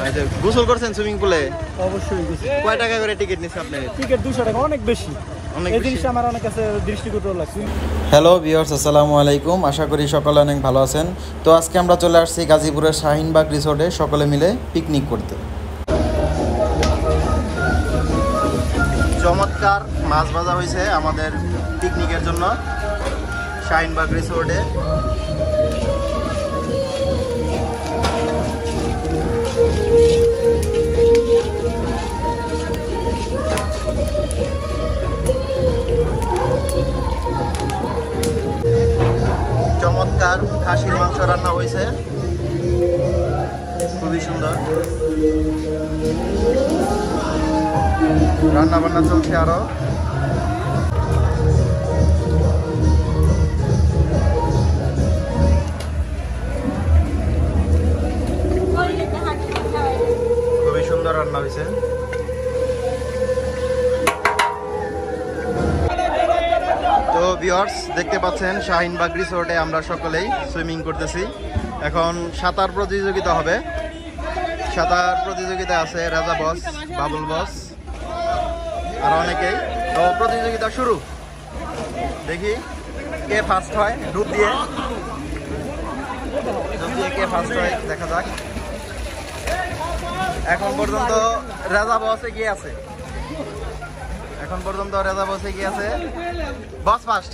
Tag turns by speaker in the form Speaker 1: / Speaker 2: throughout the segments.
Speaker 1: আচ্ছা, গোসল করছেন সুইমিং পুলে?
Speaker 2: অবশ্যই গোসল।
Speaker 1: কয় টাকা করে টিকিট নিচ্ছে আপনি?
Speaker 2: টিকিট 200 টাকা, অনেক বেশি। এই জিনিসটা আমার অনেক কাছে দৃষ্টিকটু লাগছে।
Speaker 3: হ্যালো ভিউয়ার্স, আসসালামু আলাইকুম। আশা করি সকলে অনেক ভালো আছেন। তো আজকে আমরা চলে আসছি গাজীপুরের শাহিনবাগ রিসোর্টে সকলে মিলে পিকনিক করতে।
Speaker 1: চমৎকার মাছ ভাজা হয়েছে আমাদের পিকনিকের জন্য শাহিনবাগ রিসোর্টে। চমৎকার খাসির মাংস রান্না হয়েছে, খুবই সুন্দর। রান্না বান্না চলছে আরো। খুবই সুন্দর রান্না হয়েছে। তো ভিউয়ার্স, দেখতে পাচ্ছেন শাহিনবাগ রিসোর্টে আমরা সকলেই সুইমিং করতেছি। এখন সাঁতার প্রতিযোগিতা হবে। সাঁতার প্রতিযোগিতা আছে রাজা বস, বাবুল বস আর অনেকেই। তো প্রতিযোগিতা শুরু, দেখি কে ফার্স্ট হয়। ডুব দিয়ে কে ফার্স্ট হয় দেখা যাক। এখন পর্যন্ত রাজা বস এগিয়ে আছে। এখন পর্যন্ত রাজা বস এগিয়ে আছে। বস ফার্স্ট।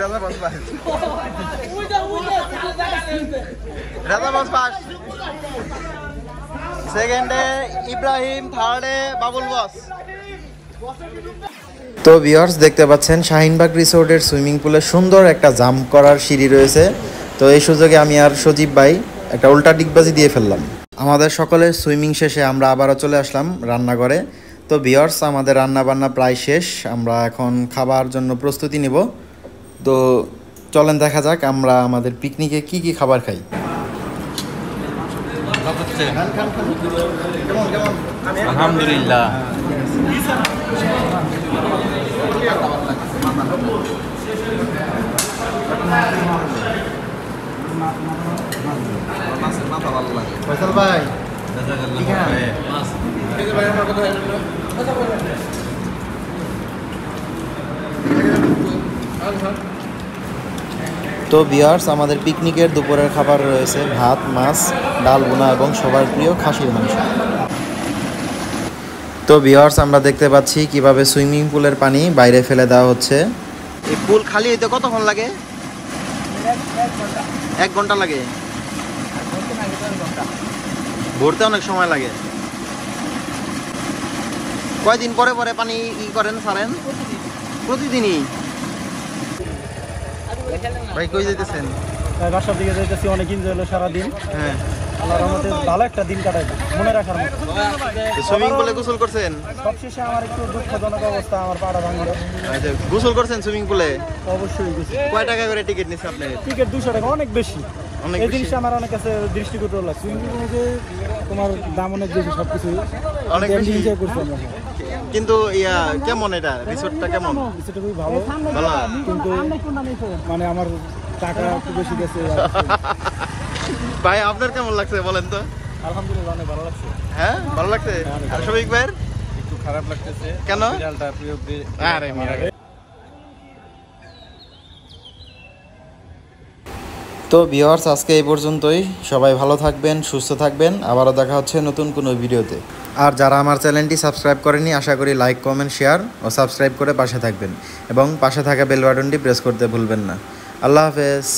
Speaker 1: রাজা বস ফার্স্ট। রাজা বস ফার্স্ট। সেকেন্ডে ইব্রাহিম, থার্ডে বাবুল বস।
Speaker 3: তো ভিউয়ার্স, দেখতে পাচ্ছেন শাহিনবাগ রিসোর্টের সুইমিং পুলে সুন্দর একটা জাম্প করার সিঁড়ি রয়েছে। তো এই সুযোগে আমি আর সজীব ভাই একটা উল্টা ডিগবাজি দিয়ে ফেললাম। আমাদের সকলের সুইমিং শেষে আমরা আবারও চলে আসলাম রান্নাঘরে। তো ভিউয়ার্স, আমাদের রান্না বান্না প্রায় শেষ। আমরা এখন খাবার জন্য প্রস্তুতি নিব। তো চলেন দেখা যাক আমরা আমাদের পিকনিকে কি কি খাবার খাই।
Speaker 4: আলহামদুলিল্লাহ।
Speaker 1: ফয়সাল ভাই,
Speaker 3: তো ভিউয়ার্স, আমাদের পিকনিকের দুপুরের খাবার রয়েছে ভাত, মাছ, ডাল ভুনা এবং সবার প্রিয় খাসির মাংস। তো ভিউয়ার্স, আমরা দেখতে পাচ্ছি কিভাবে সুইমিং পুলের পানি বাইরে ফেলে দেওয়া হচ্ছে।
Speaker 1: এই পুল খালি হইতে কতক্ষণ লাগে? 1 ঘন্টা লাগে। ভরতে অনেক সময় লাগে। কয়দিন পরে পরে পানি করেন, ছাড়েন? প্রতিদিনই। ভাই কই যাইতেছেন?
Speaker 2: বাসার দিকে যাইতেছি, অনেক এনজয় হলো সারাদিন।
Speaker 1: হ্যাঁ,
Speaker 2: আল্লাহর রহমতে ভালো একটা দিন কাটাইবো, মনে রাখার মতো।
Speaker 1: সুইমিং পুলে গোসল করছেন?
Speaker 2: সবশেষে আমার একটু দুঃখজনক অবস্থা, আমার পাড়া ভাঙলো।
Speaker 1: আচ্ছা, গোসল করছেন সুইমিং পুলে?
Speaker 2: অবশ্যই গোসল।
Speaker 1: কয় টাকা করে টিকিট নিচ্ছে আপনি?
Speaker 2: টিকিট 200 টাকা, অনেক বেশি।
Speaker 1: অনেক
Speaker 2: এই
Speaker 1: বেশি।
Speaker 2: জিনিসটা আমার অনেক কাছে দৃষ্টিকটু লাগছে। সুইমিং পুলে তোমার দাম অনেক বেশি, সবকিছু
Speaker 1: অনেক বেশি।
Speaker 2: এনজয় করছি আমরা।
Speaker 1: কিন্তু ইয়া কেমন, এটা রিসোর্টটা কেমন?
Speaker 2: কিছুটা খুবই ভালো,
Speaker 1: ভালো।
Speaker 2: কিন্তু মানে আমার টাকা একটু বেশি গেছে।
Speaker 1: ভাই আপনার কেমন লাগছে বলেন তো?
Speaker 2: আলহামদুলিল্লাহ, অনেক ভালো লাগছে।
Speaker 1: হ্যাঁ, ভালো লাগছে। আর শফিক ভাইয়ের
Speaker 2: একটু খারাপ লাগতেছে।
Speaker 1: কেন? আরে
Speaker 3: তো ভিউয়ার্স, আজকে এই পর্যন্তই। সবাই ভালো থাকবেন, সুস্থ থাকবেন। আবারও দেখা হচ্ছে নতুন কোনো ভিডিওতে। আর যারা আমার চ্যানেলটি সাবস্ক্রাইব করেনি, আশা করি লাইক, কমেন্ট, শেয়ার ও সাবস্ক্রাইব করে পাশে থাকবেন এবং পাশে থাকা বেল বাটনটি প্রেস করতে ভুলবেন না। আল্লাহ হাফেজ।